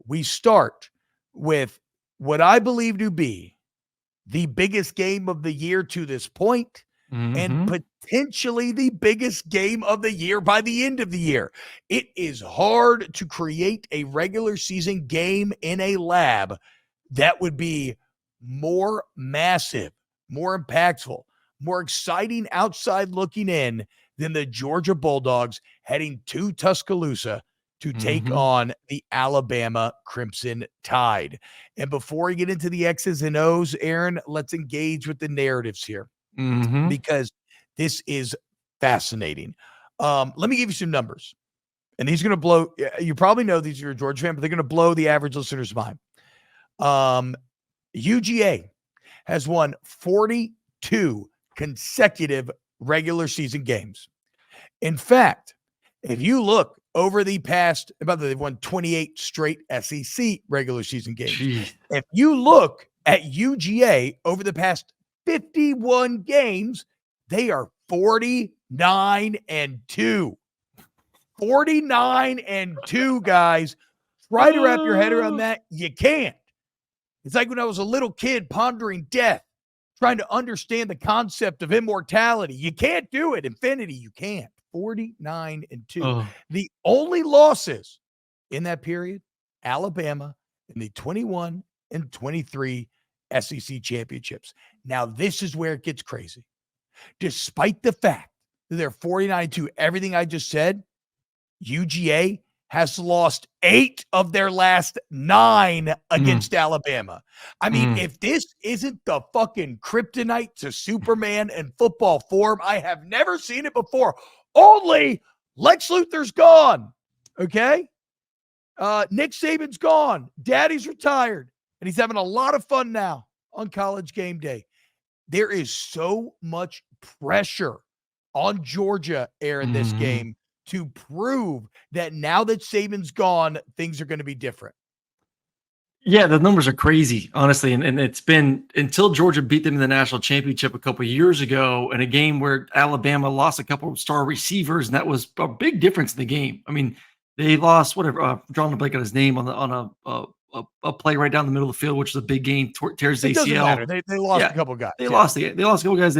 we start with what I believe to be the biggest game of the year to this point, and potentially the biggest game of the year by the end of the year. It is hard to create a regular season game in a lab that would be more massive, more impactful, more exciting outside looking in than the Georgia Bulldogs heading to Tuscaloosa to take on the Alabama Crimson Tide. And before we get into the X's and O's, Aaron, let's engage with the narratives here because this is fascinating. Let me give you some numbers. And these are going to blow, you probably know these, you're a Georgia fan, but they're going to blow the average listener's mind. UGA has won 42 consecutive regular season games. In fact, if you look over the past, they've won 28 straight SEC regular season games. Jeez. If you look at UGA over the past 51 games, they are 49-2. 49-2, guys. Try to wrap your head around that. You can't. It's like when I was a little kid pondering death, trying to understand the concept of immortality. You can't do it. Infinity, you can't. 49-2. The only losses in that period, Alabama in the 21 and 23 SEC championships. Now, this is where it gets crazy. Despite the fact that they're 49-2, everything I just said, UGA has lost 8 of their last 9 against Alabama. I mean, if this isn't the fucking kryptonite to Superman and football form, I have never seen it before. Only Lex Luthor's gone, okay? Nick Saban's gone. Daddy's retired, and he's having a lot of fun now on College game day. There is so much pressure on Georgia, Aaron, this game to prove that now that Saban's gone, things are going to be different. Yeah, the numbers are crazy, honestly. And it's been until Georgia beat them in the national championship a couple of years ago in a game where Alabama lost a couple of star receivers, and that was a big difference in the game. I mean, they lost drawing a blank on his name on a play right down the middle of the field, which was a big game, tears the ACL. They lost a couple of guys. They lost a couple of guys.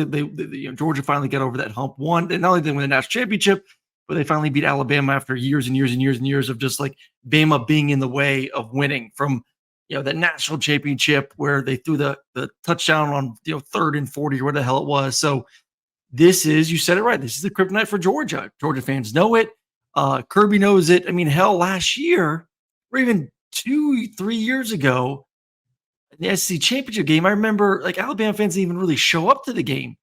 Georgia finally got over that hump. One, and not only did they win the national championship, but they finally beat Alabama after years and years and years and years of just like Bama being in the way of winning from, the national championship where they threw the touchdown on, 3rd and 40 or whatever the hell it was. So this is, you said it right. This is the kryptonite for Georgia. Georgia fans know it. Kirby knows it. I mean, hell, last year or even 2-3 years ago in the SEC championship game, I remember like Alabama fans didn't even really show up to the game.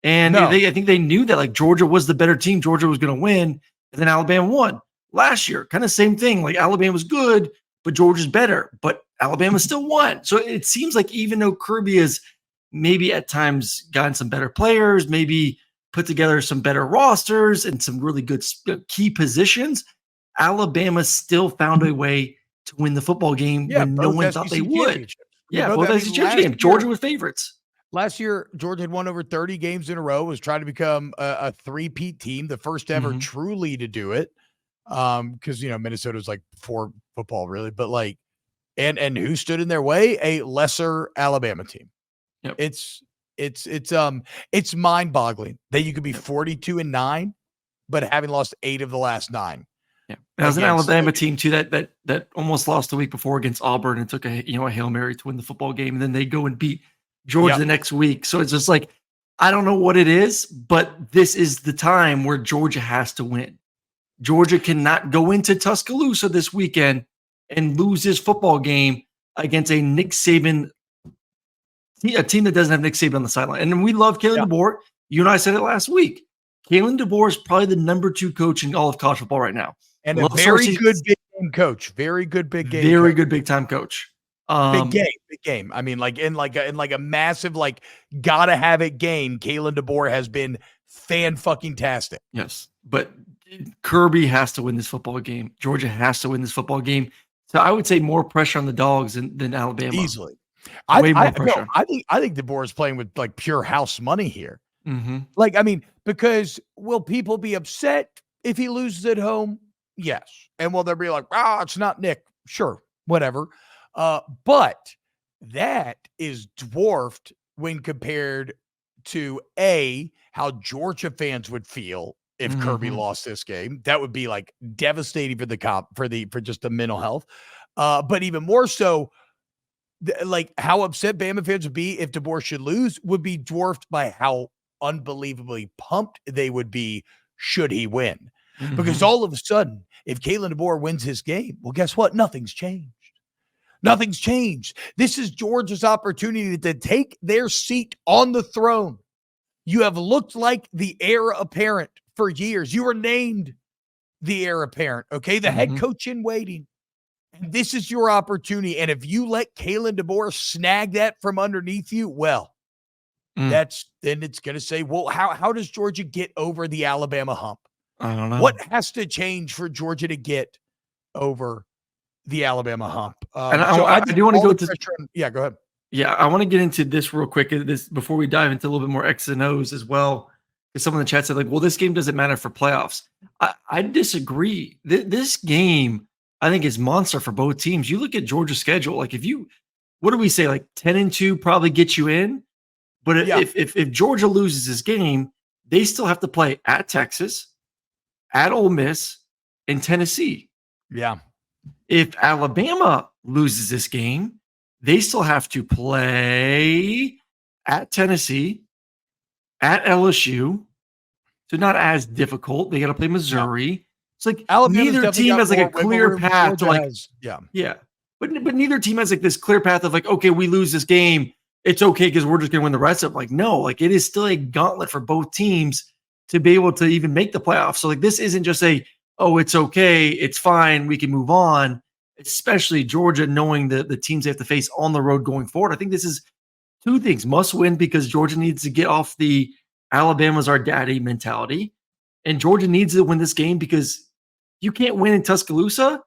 And I think they knew that like Georgia was the better team. Georgia was going to win. And then Alabama won last year. Kind of same thing. Like Alabama was good, but Georgia's better. But Alabama still won. So it seems like even though Kirby has maybe at times gotten some better players, maybe put together some better rosters and some really good key positions, Alabama still found a way to win the football game when no one thought they would. Yeah, both SEC championship games. Georgia was favorites. Last year, Georgia had won over 30 games in a row, was trying to become a three-peat team, the first ever truly to do it. Because, Minnesota was like before football, really. But like, and who stood in their way? A lesser Alabama team. Yep. It's mind-boggling that you could be 42-9, but having lost 8 of the last 9. Yeah, that was an Alabama team too that almost lost the week before against Auburn and took a Hail Mary to win the football game, and then they go and beat Georgia the next week. So it's just like, I don't know what it is, but this is the time where Georgia has to win. Georgia cannot go into Tuscaloosa this weekend and lose this football game against a Nick Saban, a team that doesn't have Nick Saban on the sideline. And we love Kalen DeBoer. You and I said it last week. Kalen DeBoer is probably the number 2 coach in all of college football right now. And a very good big game coach. Very good big game. Very good big time coach. Big game. I mean, like in a massive, like, gotta have it game. Kalen DeBoer has been fan-fucking-tastic. Yes, but Kirby has to win this football game. Georgia has to win this football game. So I would say more pressure on the Dogs than Alabama. Easily. Way more pressure. I think DeBoer is playing with like pure house money here. Mm-hmm. Like, I mean, because will people be upset if he loses at home? Yes. And will there be like, it's not Nick? Sure. whatever. But that is dwarfed when compared to how Georgia fans would feel if Kirby lost this game. That would be like devastating for just the mental health. But even more so, like how upset Bama fans would be if DeBoer should lose would be dwarfed by how unbelievably pumped they would be should he win. Because all of a sudden, if Kalen DeBoer wins his game, well, guess what? Nothing's changed. Nothing's changed. This is Georgia's opportunity to take their seat on the throne. You have looked like the heir apparent for years. You were named the heir apparent, okay? The head coach in waiting. And this is your opportunity. And if you let Kalen DeBoer snag that from underneath you, well, then it's going to say, well, how does Georgia get over the Alabama hump? I don't know. What has to change for Georgia to get over the Alabama hump? And I do want to go to yeah, go ahead. Yeah, I want to get into this real quick. This before we dive into a little bit more X's and O's as well. Because someone in the chat said, like, well, this game doesn't matter for playoffs. I disagree. This game, I think, is monster for both teams. You look at Georgia's schedule. Like, what do we say? Like 10-2 probably gets you in. But if Georgia loses this game, they still have to play at Texas, at Ole Miss, and Tennessee. Yeah. If Alabama loses this game, they still have to play at Tennessee, at LSU. So not as difficult. They got to play Missouri. It's like Alabama's neither team has like a clear path to like, yeah. But neither team has like this clear path of like, okay, we lose this game, it's okay because we're just going to win the rest of it. Like, no, like it is still a gauntlet for both teams to be able to even make the playoffs. So like this isn't just oh, it's okay, it's fine, we can move on. Especially Georgia knowing the teams they have to face on the road going forward. I think this is two things. Must win because Georgia needs to get off the Alabama's our daddy mentality. And Georgia needs to win this game because you can't win in Tuscaloosa.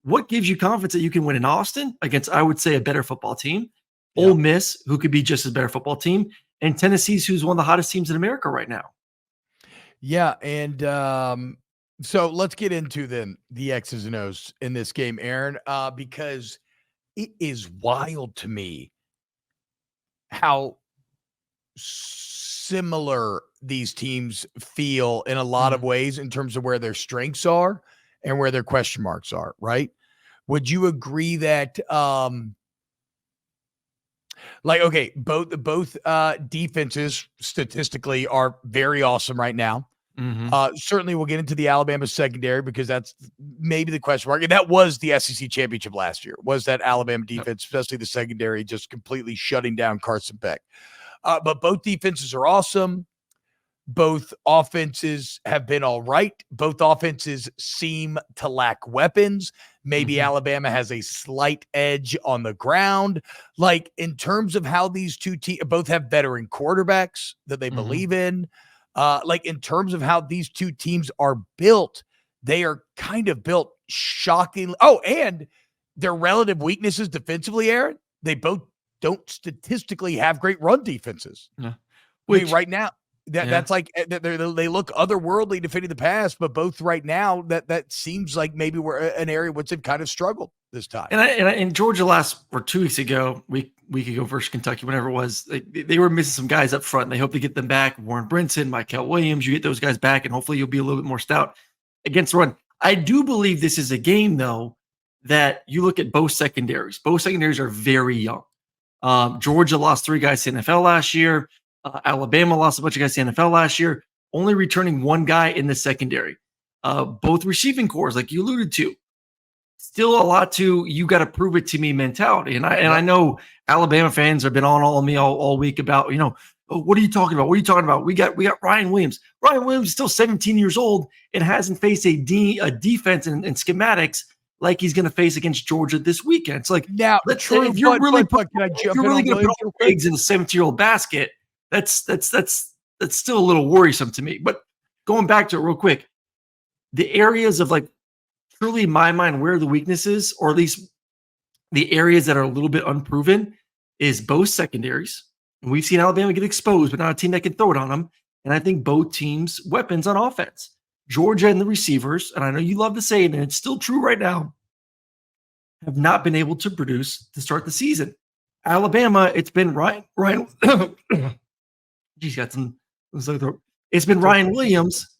What gives you confidence that you can win in Austin against, I would say, a better football team? Yeah. Ole Miss, who could be just as better football team, and Tennessee's who's one of the hottest teams in America right now. Yeah, and so let's get into then the X's and O's in this game, Aaron, because it is wild to me how similar these teams feel in a lot of ways in terms of where their strengths are and where their question marks are, right? Would you agree that both defenses statistically are very awesome right now? Certainly we'll get into the Alabama secondary because that's maybe the question mark. And that was the SEC championship last year, was that Alabama defense, especially the secondary, just completely shutting down Carson Beck. But both defenses are awesome. Both offenses have been all right. Both offenses seem to lack weapons. Maybe Alabama has a slight edge on the ground. Like in terms of how these two teams both have veteran quarterbacks that they believe in. Like in terms of how these two teams are built, they are kind of built shockingly. Oh, and their relative weaknesses defensively, Aaron, they both don't statistically have great run defenses. Yeah. Which, right now, that's like they look otherworldly defending the pass, but both right now that seems like maybe we're an area which they've kind of struggled this time. And Georgia 2 weeks ago, week ago versus Kentucky, whenever it was, they were missing some guys up front. And they hope to get them back. Warren Brinson, Michael Williams, you get those guys back, and hopefully you'll be a little bit more stout against the run. I do believe this is a game, though, that you look at both secondaries. Both secondaries are very young. Georgia lost 3 guys to NFL last year. Alabama lost a bunch of guys to NFL last year, only returning 1 guy in the secondary. Both receiving cores, like you alluded to. Still a lot to you got to prove it to me mentality. And I know Alabama fans have been on me all week about, oh, what are you talking about? What are you talking about? We got Ryan Williams. Ryan Williams is still 17 years old and hasn't faced a defense and schematics like he's going to face against Georgia this weekend. It's like, now, if you're really going to put all eggs in a 17-year-old basket, that's still a little worrisome to me. But going back to it real quick, the areas of like truly in my mind where the weaknesses, or at least the areas that are a little bit unproven, is both secondaries. And we've seen Alabama get exposed, but not a team that can throw it on them. And I think both teams' weapons on offense. Georgia and the receivers, and I know you love to say it, and it's still true right now, have not been able to produce to start the season. Alabama, it's been Ryan. Geez, got some. It's been Ryan Williams,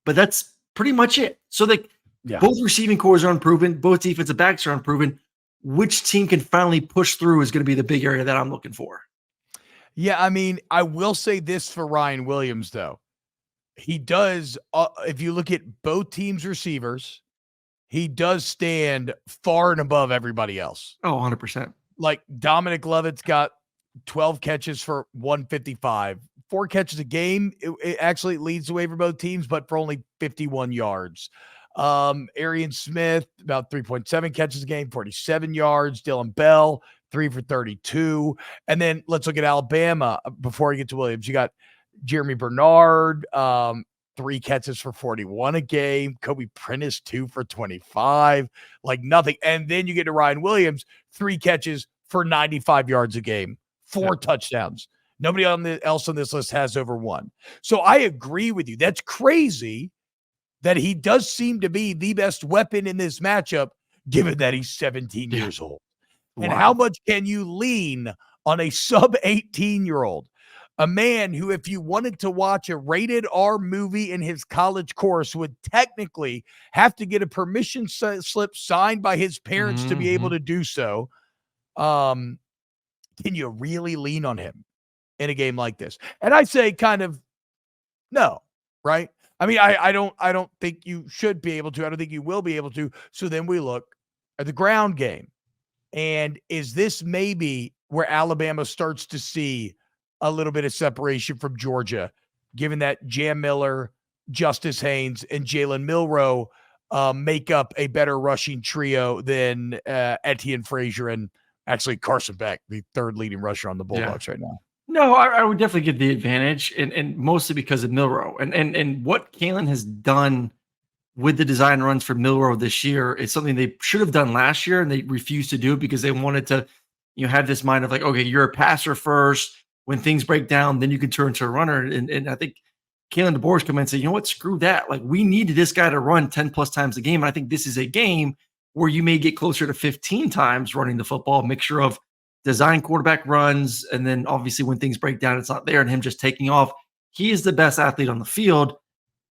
but that's pretty much it. So both receiving cores are unproven, both defensive backs are unproven. Which team can finally push through is going to be the big area that I'm looking for. Yeah, I mean, I will say this for Ryan Williams, though. He does, if you look at both teams' receivers, he does stand far and above everybody else. Oh, 100%. Like Dominic Lovett's got 12 catches for 155. 4 catches a game. It actually leads the way for both teams, but for only 51 yards. Arian Smith, about 3.7 catches a game, 47 yards. Dylan Bell, 3 for 32. And then let's look at Alabama before I get to Williams. You got Jeremy Bernard, 3 catches for 41 a game. Kobe Prentice, 2 for 25. Like nothing. And then you get to Ryan Williams, 3 catches for 95 yards a game, 4 touchdowns. Nobody else on this list has over 1. So I agree with you. That's crazy that he does seem to be the best weapon in this matchup, given that he's 17 years old. And how much can you lean on a sub-18-year-old? A man who, if you wanted to watch a rated R movie in his college course, would technically have to get a permission slip signed by his parents to be able to do so. Can you really lean on him in a game like this? And I say kind of no, right? I mean, I don't think you should be able to. I don't think you will be able to. So then we look at the ground game. And is this maybe where Alabama starts to see a little bit of separation from Georgia, given that Jam Miller, Justice Haynes, and Jalen Milroe make up a better rushing trio than Etienne Frazier and actually Carson Beck, the 3rd leading rusher on the Bulldogs right now? No, I would definitely give the advantage, and mostly because of Milroe. And what Kalen has done with the design runs for Milroe this year is something they should have done last year, and they refused to do because they wanted to, have this mind of like, okay, you're a passer first. When things break down, then you can turn to a runner. And I think Kalen DeBoer's come in and say, you know what, screw that. Like, we needed this guy to run 10 plus times a game. And I think this is a game where you may get closer to 15 times running the football, a mixture of design quarterback runs. And then obviously when things break down, it's not there and him just taking off. He is the best athlete on the field.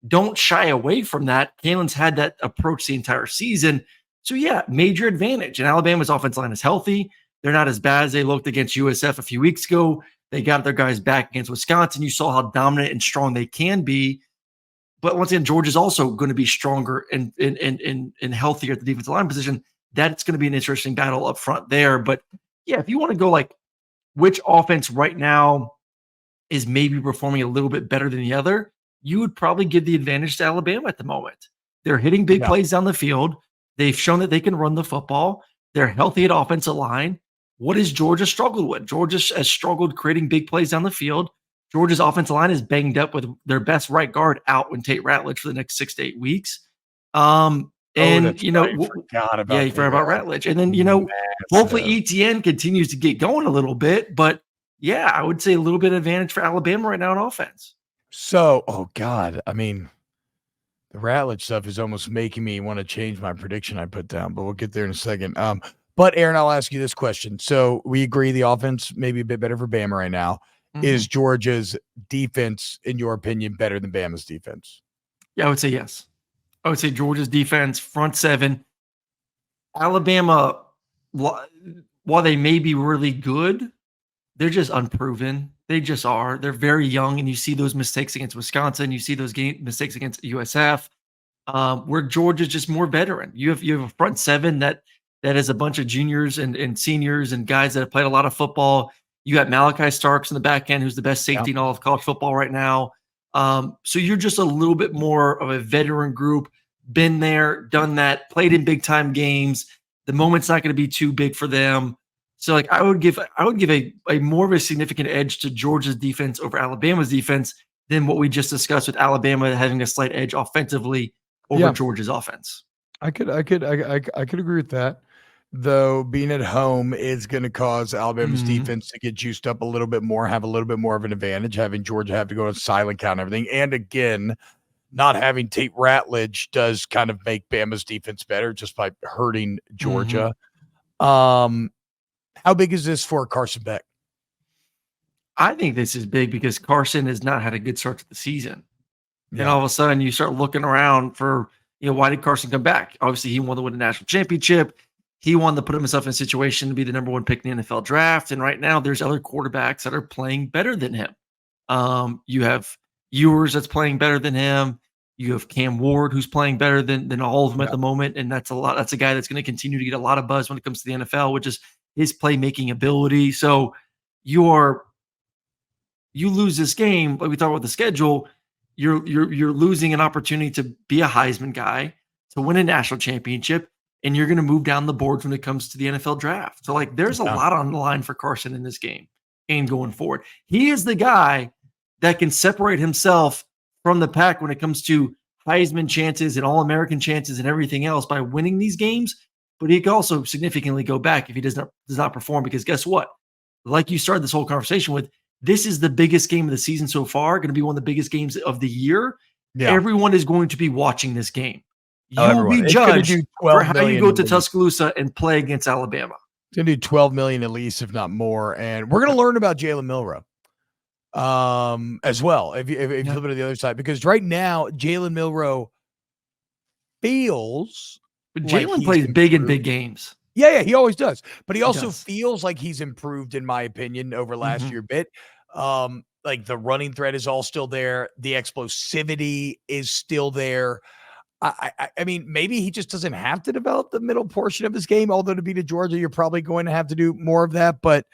Don't shy away from that. Kalen's had that approach the entire season. So yeah, major advantage. And Alabama's offensive line is healthy. They're not as bad as they looked against USF a few weeks ago. They got their guys back against Wisconsin. You saw how dominant and strong they can be. But once again, Georgia's also going to be stronger and healthier at the defensive line position. That's going to be an interesting battle up front there. But yeah, if you want to go like which offense right now is maybe performing a little bit better than the other, you would probably give the advantage to Alabama at the moment. They're hitting big plays down the field. They've shown that they can run the football. They're healthy at offensive line. What has Georgia struggled with? Georgia has struggled creating big plays down the field. Georgia's offensive line is banged up with their best right guard out when Tate Ratledge for the next 6 to 8 weeks. You forgot about Ratledge. And then, hopefully ETN continues to get going a little bit. But yeah, I would say a little bit of advantage for Alabama right now on offense. So, I mean, the Ratledge stuff is almost making me want to change my prediction I put down, but we'll get there in a second. But Aaron, I'll ask you this question. So we agree the offense may be a bit better for Bama right now. Mm-hmm. Is Georgia's defense, in your opinion, better than Bama's defense? Yeah, I would say yes. I would say Georgia's defense, front seven. Alabama, while they may be really good, they're just unproven. They just are. They're very young, and you see those mistakes against Wisconsin. You see those mistakes against USF, where Georgia's just more veteran. You have a front seven that is a bunch of juniors and seniors and guys that have played a lot of football. You got Malachi Starks in the back end, who's the best safety in all of college football right now. So you're just a little bit more of a veteran group, been there, done that, played in big time games. The moment's not going to be too big for them. So like I would give a more of a significant edge to Georgia's defense over Alabama's defense than what we just discussed with Alabama having a slight edge offensively over Georgia's offense. I could agree with that. Though being at home is going to cause Alabama's defense to get juiced up a little bit more, have a little bit more of an advantage, having Georgia have to go on silent count and everything. And again, not having Tate Ratledge does kind of make Bama's defense better just by hurting Georgia. How big is this for Carson Beck? I think this is big because Carson has not had a good start to the season. And Yeah. all of a sudden you start looking around for, why did Carson come back? Obviously, he wanted to win a national championship. He wanted to put himself in a situation to be the number one pick in the NFL draft. And right now there's other quarterbacks that are playing better than him. You have Ewers that's playing better than him. You have Cam Ward who's playing better than all of them at the moment. And that's a guy that's going to continue to get a lot of buzz when it comes to the NFL, which is his playmaking ability. So you lose this game, like we talked about the schedule, you're losing an opportunity to be a Heisman guy, to win a national championship, and you're going to move down the board when it comes to the NFL draft. So there's a lot on the line for Carson in this game and going forward. He is the guy that can separate himself from the pack when it comes to Heisman chances and All-American chances and everything else by winning these games. But he can also significantly go back if he does not perform, because guess what? Like you started this whole conversation with, this is the biggest game of the season so far, going to be one of the biggest games of the year. Yeah. Everyone is going to be watching this game. You will be judged for how you go to Tuscaloosa and play against Alabama. It's going to do 12 million at least, if not more. And we're going to learn about Jalen Milroe as well, if you flip it to the other side. Because right now, Jalen Milroe feels but Jalen plays big in big games. Yeah, he always does. But he also feels like he's improved, in my opinion, over last year a bit. Like the running threat is all still there. The explosivity is still there. I mean, maybe he just doesn't have to develop the middle portion of his game, although to beat a Georgia, you're probably going to have to do more of that. But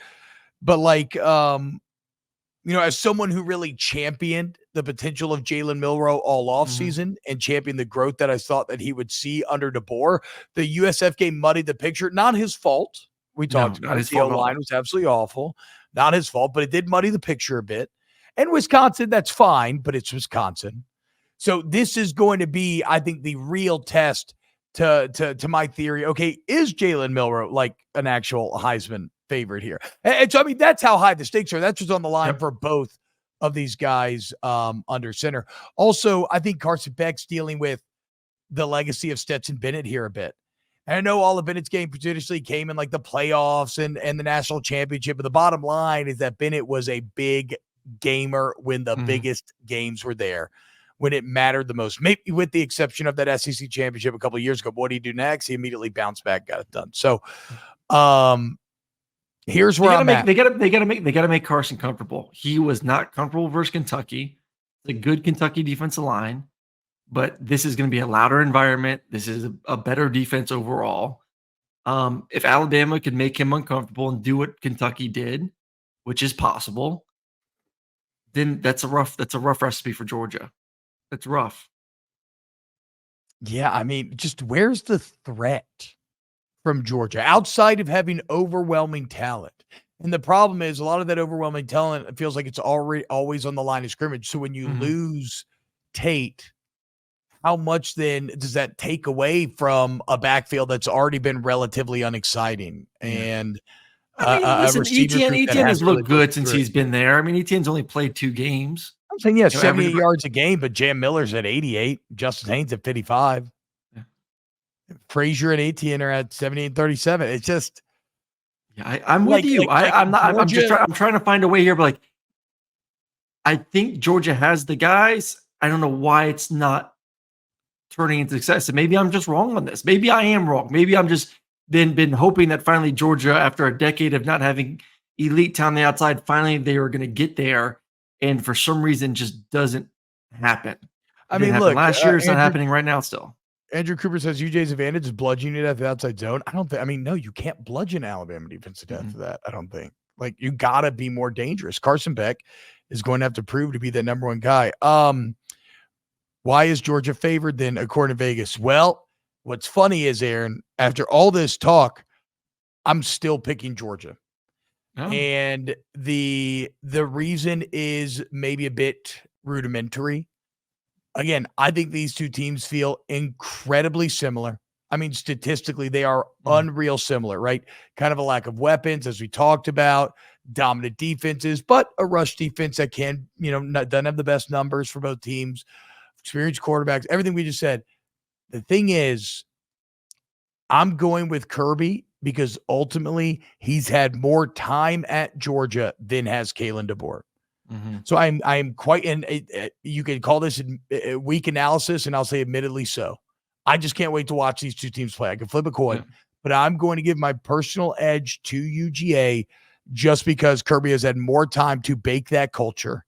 like, as someone who really championed the potential of Jalen Milroe all off season and championed the growth that I thought that he would see under DeBoer, the USF game muddied the picture. Not his fault. We talked about it. The O-line was absolutely awful. Not his fault, but it did muddy the picture a bit. And Wisconsin, that's fine, but it's Wisconsin. So this is going to be, I think, the real test to my theory. Okay, is Jalen Milroe like an actual Heisman favorite here? And so, I mean, that's how high the stakes are. That's what's on the line for both of these guys under center. Also, I think Carson Beck's dealing with the legacy of Stetson Bennett here a bit. And I know all of Bennett's game traditionally came in like the playoffs and the national championship, but the bottom line is that Bennett was a big gamer when the biggest games were there, when it mattered the most. Maybe with the exception of that SEC championship a couple of years ago. What do you do next? He immediately bounced back, got it done. So, here's where I'm at. They gotta make Carson comfortable. He was not comfortable versus Kentucky. It's a good Kentucky defensive line, but this is going to be a louder environment. This is a better defense overall. If Alabama could make him uncomfortable and do what Kentucky did, which is possible, then that's a rough recipe for Georgia. That's rough. Yeah, I mean, just where's the threat from Georgia outside of having overwhelming talent? And the problem is a lot of that overwhelming talent, it feels like it's always on the line of scrimmage. So when you lose Tate, how much then does that take away from a backfield that's already been relatively unexciting? And listen, Etienne has looked good since he's been there. I mean, Etienne's only played 2 games. I'm saying, 78 yards a game, but Jam Miller's at 88, Justin Haynes at 55. Frazier and Etienne are at 78 and 37. It's just, I'm with you. I'm trying to find a way here, but like, I think Georgia has the guys. I don't know why it's not turning into success. And maybe I'm just wrong on this. Maybe I am wrong. Maybe I'm just been hoping that finally Georgia, after a decade of not having elite talent on the outside, finally they were going to get there. And for some reason, just doesn't happen. I mean, look, last year, it's not happening right now still. Andrew Cooper says UJ's advantage is bludgeoning it at the outside zone. No, you can't bludgeon Alabama defense to death for that. I don't think. Like, you got to be more dangerous. Carson Beck is going to have to prove to be the number one guy. Why is Georgia favored then, according to Vegas? Well, what's funny is, Aaron, after all this talk, I'm still picking Georgia. Oh. And the reason is maybe a bit rudimentary. Again, I think these two teams feel incredibly similar. I mean, statistically, they are unreal similar, right? Kind of a lack of weapons, as we talked about, dominant defenses, but a rush defense that can, doesn't have the best numbers for both teams, experienced quarterbacks, everything we just said. The thing is, I'm going with Kirby because ultimately he's had more time at Georgia than has Kalen DeBoer. So I'm quite, and you could call this a weak analysis, and I'll say admittedly so. I just can't wait to watch these two teams play. I can flip a coin, but I'm going to give my personal edge to UGA just because Kirby has had more time to bake that culture.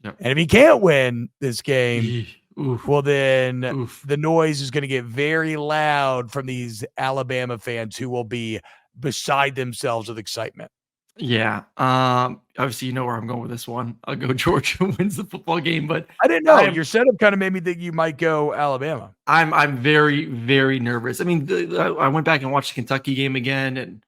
And if he can't win this game, well, then the noise is going to get very loud from these Alabama fans who will be beside themselves with excitement. Yeah. Obviously, you know where I'm going with this one. I'll go Georgia wins the football game, but I didn't know. Your setup kind of made me think you might go Alabama. I'm very, very nervous. I mean, I went back and watched the Kentucky game again, and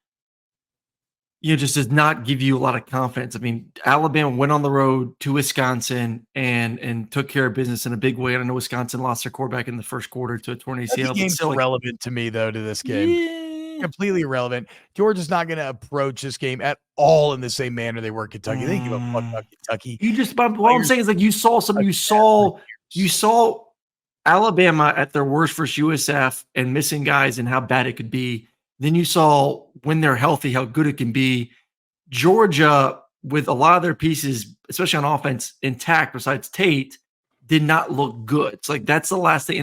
just does not give you a lot of confidence. I mean, Alabama went on the road to Wisconsin and took care of business in a big way. I know Wisconsin lost their quarterback in the first quarter to a torn ACL. Game's still relevant to me, though, to this game. Yeah. Completely irrelevant. Georgia's not going to approach this game at all in the same manner they were Kentucky. They give a fuck about Kentucky. What I'm saying is, like, you saw Alabama at their worst versus USF and missing guys and how bad it could be. Then you saw when they're healthy how good it can be. Georgia, with a lot of their pieces, especially on offense, intact besides Tate, did not look good. It's like that's the last thing,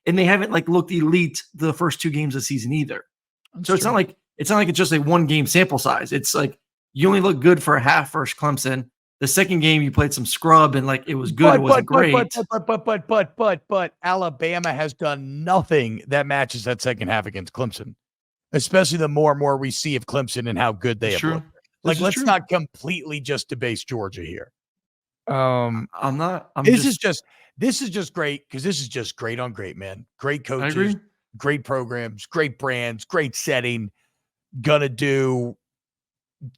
and they haven't like looked elite the first two games of the season either. So it's not like it's just a one game sample size. It's like you only look good for a half versus Clemson. The second game you played some scrub and like it was good. It wasn't great. But Alabama has done nothing that matches that second half against Clemson, especially the more and more we see of Clemson and how good they have looked. Like, let's not completely just debase Georgia here. This is just great because this is just great on great, man. Great coaches, great programs, great brands, great setting. Gonna do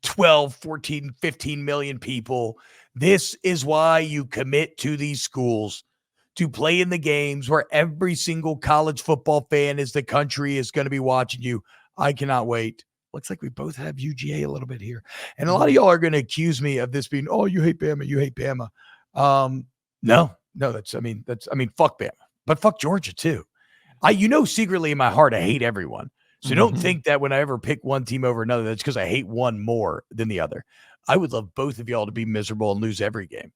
12, 14, 15 million people. This is why you commit to these schools to play in the games where every single college football fan is the country is going to be watching you. I cannot wait. Looks like we both have UGA a little bit here. And a lot of y'all are going to accuse me of this being, oh, you hate Bama. You hate Bama. No, fuck Bama, but fuck Georgia too. Secretly in my heart, I hate everyone. So don't think that when I ever pick one team over another, that's because I hate one more than the other. I would love both of y'all to be miserable and lose every game.